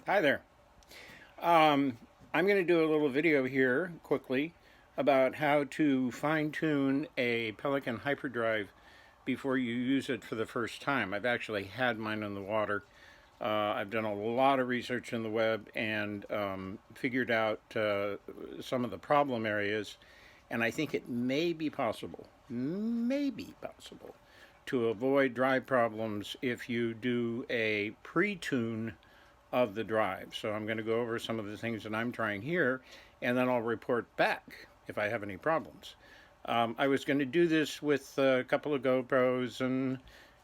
Hi there. Um, I'm going to do a little video here quickly about how to fine tune a Pelican HyDryve before you use it for the first time. I've actually had mine in the water. I've done a lot of research in the web and figured out some of the problem areas, and I think it may be possible, to avoid drive problems if you do a pre-tune of the drive. So I'm going to go over some of the things that I'm trying here, and then I'll report back if I have any problems. I was going to do this with a couple of GoPros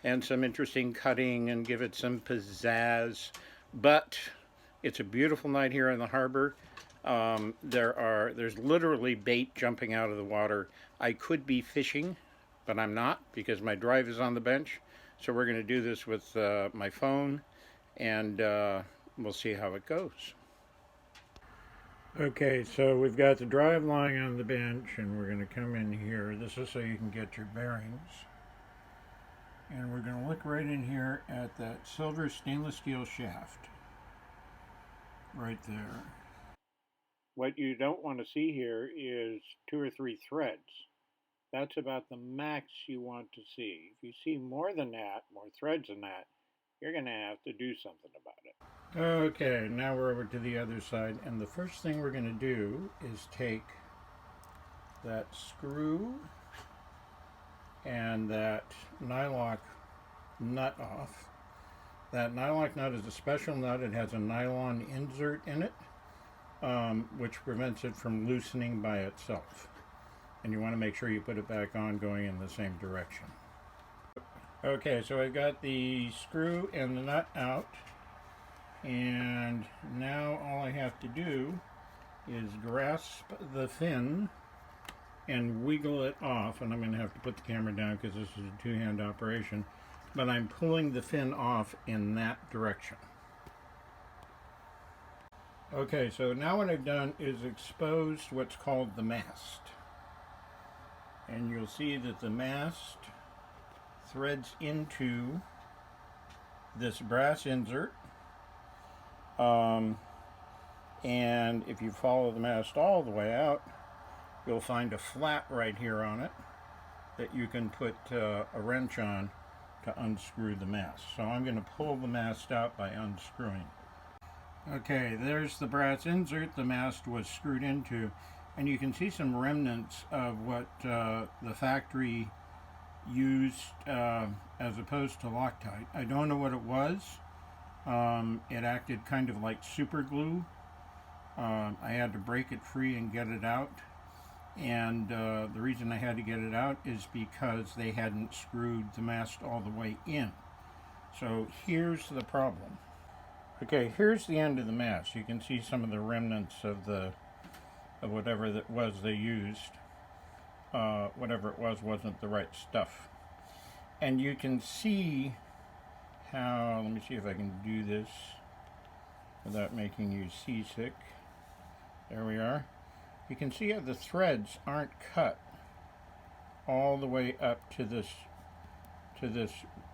and some interesting cutting and give it some pizzazz, but it's a beautiful night here in the harbor. There's literally bait jumping out of the water. I could be fishing, but I'm not because my drive is on the bench. So we're going to do this with my phone, and we'll see how it goes. Okay, so we've got the drive lying on the bench, and we're going to come in here. This is so you can get your bearings. And we're going to look right in here at that silver stainless steel shaft. Right there. What you don't want to see here is 2 or 3 threads. That's about the max you want to see. If you see more than that, more threads than that, you're going to have to do something about it. Okay, now we're over to the other side, and the first thing we're going to do is take that screw and that nylock nut off. That nylock nut is a special nut. It has a nylon insert in it, which prevents it from loosening by itself. And you want to make sure you put it back on going in the same direction. Okay, so I've got the screw and the nut out, and now all I have to do is grasp the fin and wiggle it off. And I'm going to have to put the camera down because this is a two-hand operation, but I'm pulling the fin off in that direction. Okay, so now what I've done is exposed what's called the mast, and you'll see that the mast threads into this brass insert, and if you follow the mast all the way out, you'll find a flat right here on it that you can put a wrench on to unscrew the mast. So I'm going to pull the mast out by unscrewing. Okay, there's the brass insert the mast was screwed into, and you can see some remnants of what the factory used as opposed to Loctite. I don't know what it was. It acted kind of like super glue. I had to break it free and get it out, and the reason I had to get it out is because they hadn't screwed the mast all the way in. So here's the problem. Okay, here's the end of the mast. You can see some of the remnants of whatever that was they used. Whatever it was wasn't the right stuff. And you can see how, let me see if I can do this without making you seasick. There we are. You can see how the threads aren't cut all the way up to this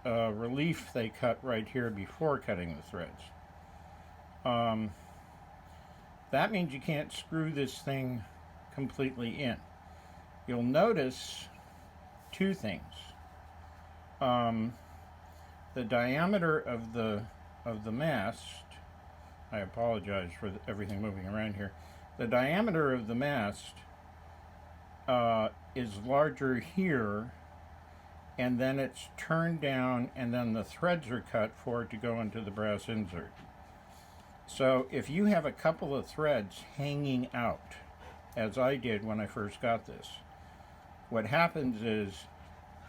relief they cut right here before cutting the threads. That means you can't screw this thing completely in. You'll notice two things. The diameter of the mast, I apologize for everything moving around here. The diameter of the mast is larger here, and then it's turned down, and then the threads are cut for it to go into the brass insert. So if you have a couple of threads hanging out, as I did when I first got this, what happens is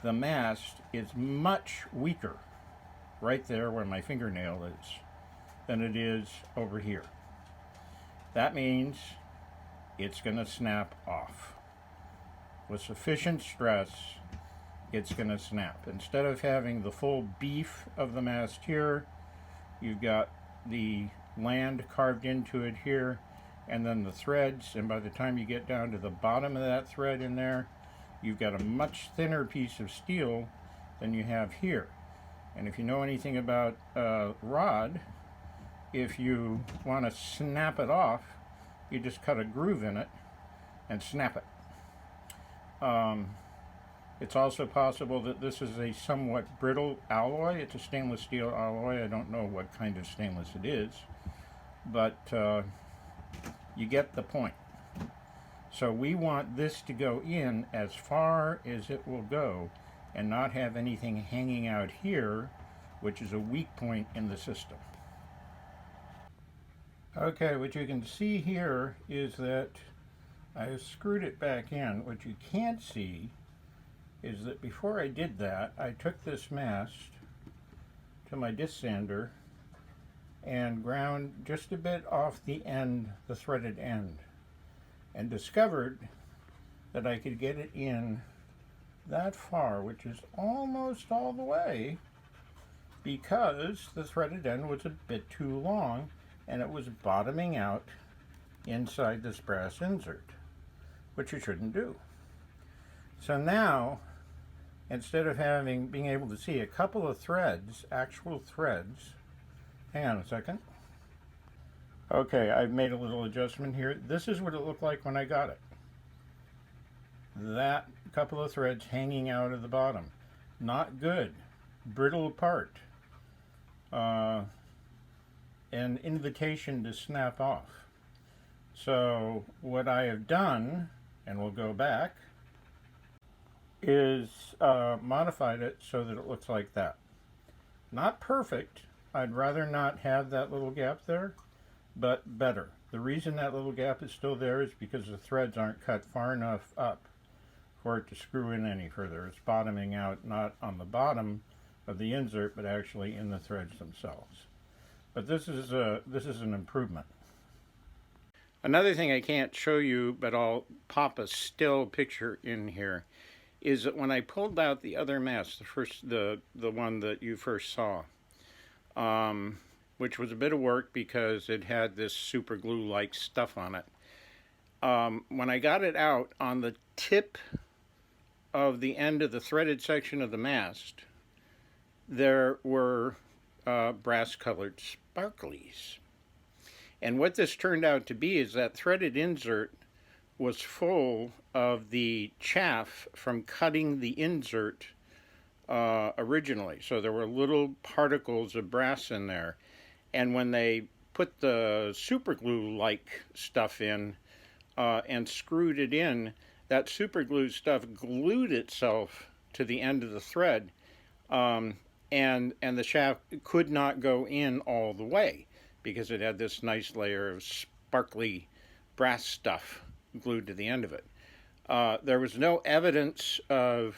the mast is much weaker right there where my fingernail is than it is over here. That means it's going to snap off. With sufficient stress, it's going to snap. Instead of having the full beef of the mast here, you've got the land carved into it here, and then the threads, and by the time you get down to the bottom of that thread in there, you've got a much thinner piece of steel than you have here. And if you know anything about rod, if you want to snap it off, you just cut a groove in it and snap it. It's also possible that this is a somewhat brittle alloy. It's a stainless steel alloy. I don't know what kind of stainless it is, but you get the point. So we want this to go in as far as it will go and not have anything hanging out here, which is a weak point in the system. Okay, what you can see here is that I screwed it back in. What you can't see is that before I did that, I took this mast to my disc sander and ground just a bit off the end, the threaded end, and discovered that I could get it in that far, which is almost all the way, because the threaded end was a bit too long and it was bottoming out inside this brass insert, which you shouldn't do. So now, instead of being able to see a couple of threads, actual threads, hang on a second. Okay, I've made a little adjustment here. This is what it looked like when I got it. That couple of threads hanging out of the bottom. Not good. Brittle part. An invitation to snap off. So what I have done, and we'll go back, is modified it so that it looks like that. Not perfect. I'd rather not have that little gap there, but better. The reason that little gap is still there is because the threads aren't cut far enough up for it to screw in any further. It's bottoming out not on the bottom of the insert, but actually in the threads themselves. But this is an improvement. Another thing I can't show you, but I'll pop a still picture in here, is that when I pulled out the other mast, the one that you first saw, which was a bit of work because it had this super glue-like stuff on it. When I got it out, on the tip of the end of the threaded section of the mast, there were brass-colored sparklies. And what this turned out to be is that threaded insert was full of the chaff from cutting the insert originally. So there were little particles of brass in there. And when they put the super glue-like stuff in and screwed it in, that super glue stuff glued itself to the end of the thread, and the shaft could not go in all the way because it had this nice layer of sparkly brass stuff glued to the end of it. There was no evidence of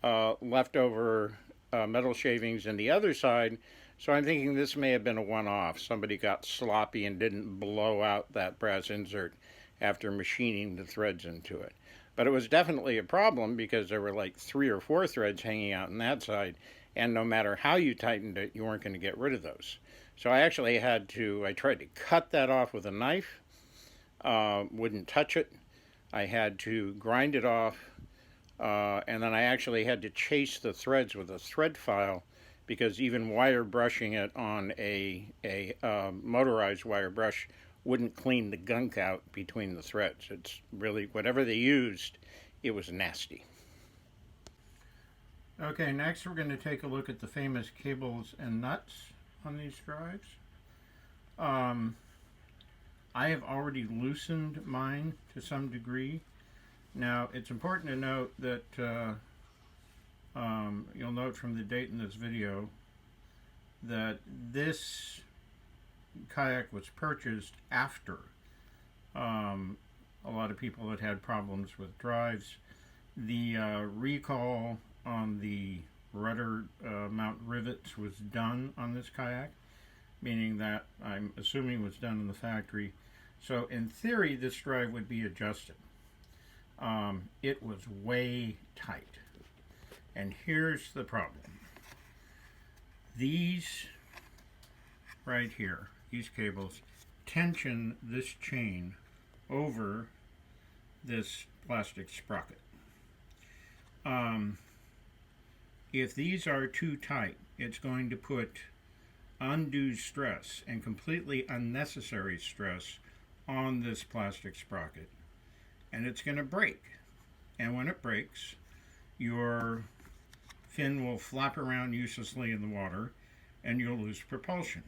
leftover metal shavings in the other side, so I'm thinking this may have been a one-off. Somebody got sloppy and didn't blow out that brass insert after machining the threads into it. But it was definitely a problem because there were like 3 or 4 threads hanging out on that side, and no matter how you tightened it, you weren't going to get rid of those. So I actually I tried to cut that off with a knife, wouldn't touch it. I had to grind it off, and then I actually had to chase the threads with a thread file, because even wire brushing it on a motorized wire brush wouldn't clean the gunk out between the threads. It's really, whatever they used, it was nasty. Okay, next we're going to take a look at the famous cables and nuts on these drives. I have already loosened mine to some degree. Now, it's important to note that you'll note from the date in this video that this kayak was purchased after a lot of people had problems with drives. The recall on the rudder mount rivets was done on this kayak, meaning that I'm assuming was done in the factory. So in theory, this drive would be adjusted. It was way tight. And here's the problem. These right here, these cables, tension this chain over this plastic sprocket. If these are too tight, it's going to put undue stress and completely unnecessary stress on this plastic sprocket, and it's going to break. And when it breaks, your fin will flap around uselessly in the water and you'll lose propulsion.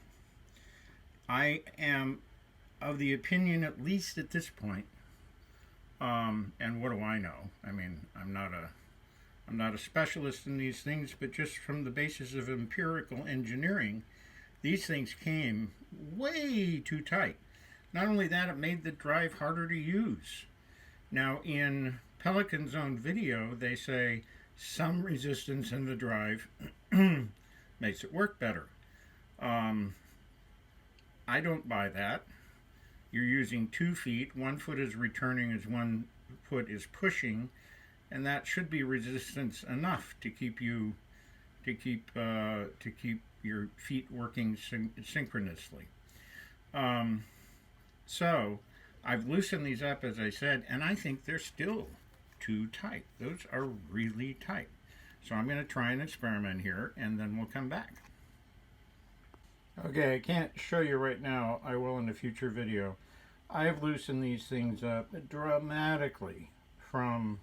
I am of the opinion, at least at this point, and what do I know? I mean, I'm not a specialist in these things, but just from the basis of empirical engineering, these things came way too tight. Not only that, it made the drive harder to use. Now, in Pelican's own video, they say some resistance in the drive makes it work better. I don't buy that. You're using 2 feet. 1 foot is returning as 1 foot is pushing, and that should be resistance enough to keep your feet working synchronously. So I've loosened these up, as I said, and I think they're still too tight. Those are really tight. So I'm going to try an experiment here, and then we'll come back. Okay, I can't show you right now. I will in a future video. I have loosened these things up dramatically from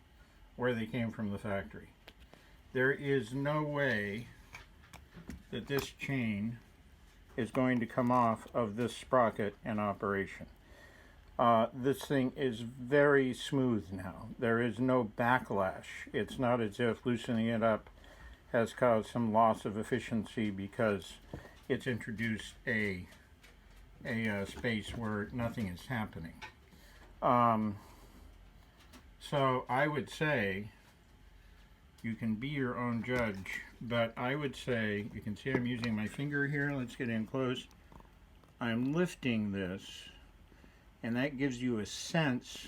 where they came from the factory. There is no way that this chain is going to come off of this sprocket in operation. This thing is very smooth now. There is no backlash. It's not as if loosening it up has caused some loss of efficiency because it's introduced a space where nothing is happening. So I would say, you can be your own judge, but I would say, you can see I'm using my finger here. Let's get in close. I'm lifting this, and that gives you a sense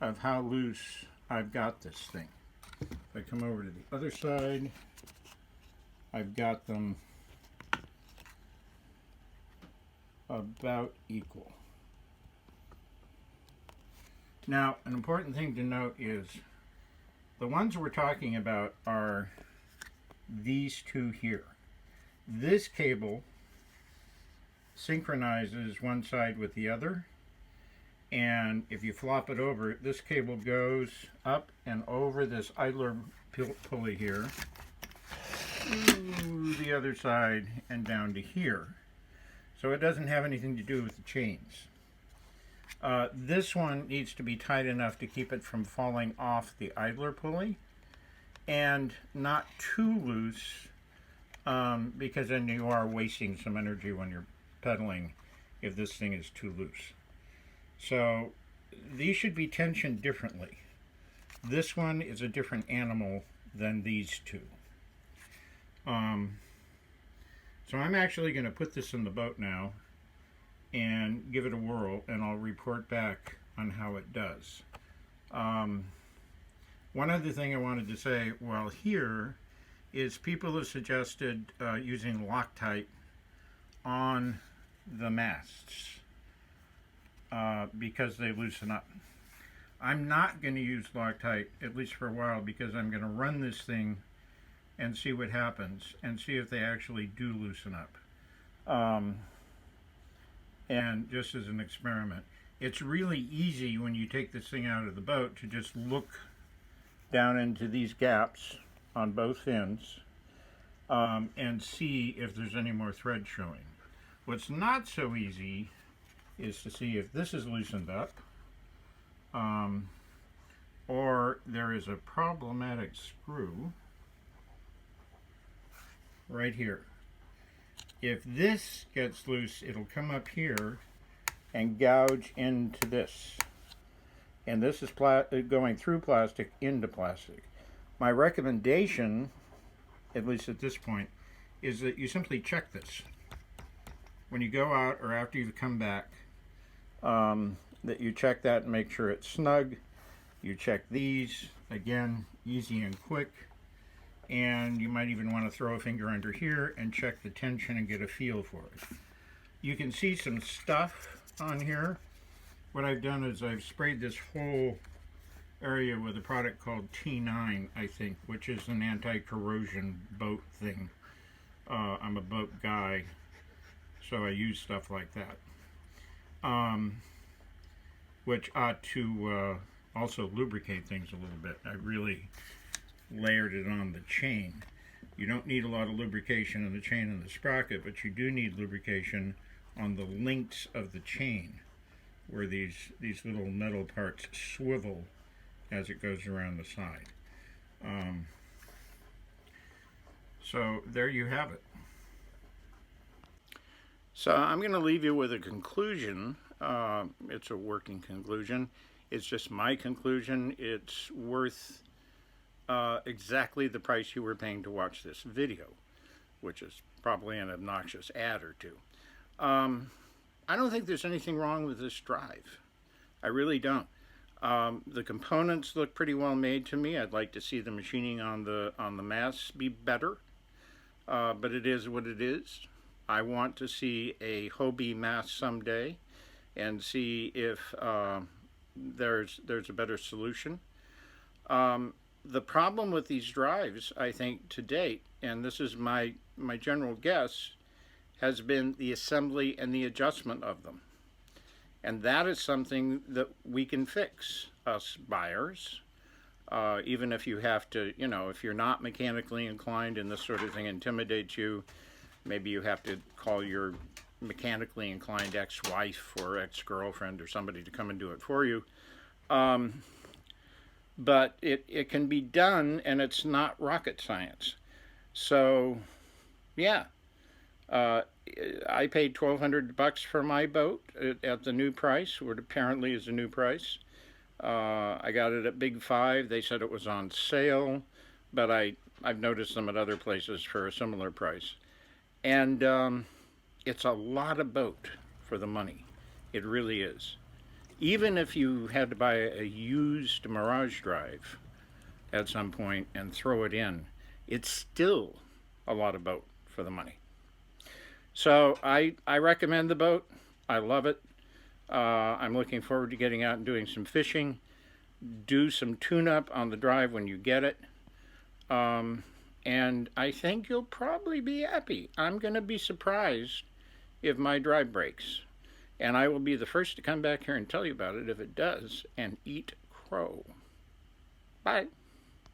of how loose I've got this thing. If I come over to the other side, I've got them about equal. Now, an important thing to note is the ones we're talking about are these two here. This cable synchronizes one side with the other, and if you flop it over, this cable goes up and over this idler pulley here to the other side and down to here. So it doesn't have anything to do with the chains. This one needs to be tight enough to keep it from falling off the idler pulley and not too loose, because then you are wasting some energy when you're pedaling if this thing is too loose. So these should be tensioned differently. This one is a different animal than these two. So I'm actually going to put this in the boat now and give it a whirl, and I'll report back on how it does. One other thing I wanted to say while here is people have suggested using Loctite on the masts because they loosen up. I'm not going to use Loctite, at least for a while, because I'm going to run this thing and see what happens and see if they actually do loosen up. And just as an experiment. It's really easy when you take this thing out of the boat to just look down into these gaps on both fins and see if there's any more thread showing. What's not so easy is to see if this is loosened up or there is a problematic screw right here. If this gets loose, it'll come up here and gouge into this. And this is going through plastic into plastic. My recommendation, at least at this point, is that you simply check this. When you go out or after you've come back, that you check that and make sure it's snug. You check these, again, easy and quick. And you might even want to throw a finger under here and check the tension and get a feel for it. You can see some stuff on here. What I've done is I've sprayed this whole area with a product called T9, I think, which is an anti-corrosion boat thing. I'm a boat guy, so I use stuff like that. Which ought to also lubricate things a little bit. I really layered it on the chain. You don't need a lot of lubrication on the chain and the sprocket, but you do need lubrication on the links of the chain, where these little metal parts swivel as it goes around the side. So there you have it. So I'm going to leave you with a conclusion. It's a working conclusion. It's just my conclusion. It's worth exactly the price you were paying to watch this video, which is probably an obnoxious ad or two. I don't think there's anything wrong with this drive. I really don't. The components look pretty well made to me. I'd like to see the machining on the masts be better, but it is what it is. I want to see a Hobie mast someday and see if there's a better solution. The problem with these drives, I think, to date, and this is my general guess, has been the assembly and the adjustment of them. And that is something that we can fix, us buyers. Even if you have to, if you're not mechanically inclined and this sort of thing intimidates you, maybe you have to call your mechanically inclined ex-wife or ex-girlfriend or somebody to come and do it for you. But it can be done, and it's not rocket science. So, yeah. I paid $1,200 for my boat at the new price, what apparently is a new price. I got it at Big 5. They said it was on sale, but I've noticed them at other places for a similar price. And it's a lot of boat for the money. It really is. Even if you had to buy a used Mirage drive at some point and throw it in, it's still a lot of boat for the money. So I recommend the boat. I love it. I'm looking forward to getting out and doing some fishing. Do some tune-up on the drive when you get it. And I think you'll probably be happy. I'm going to be surprised if my drive breaks. And I will be the first to come back here and tell you about it if it does, and eat crow. Bye.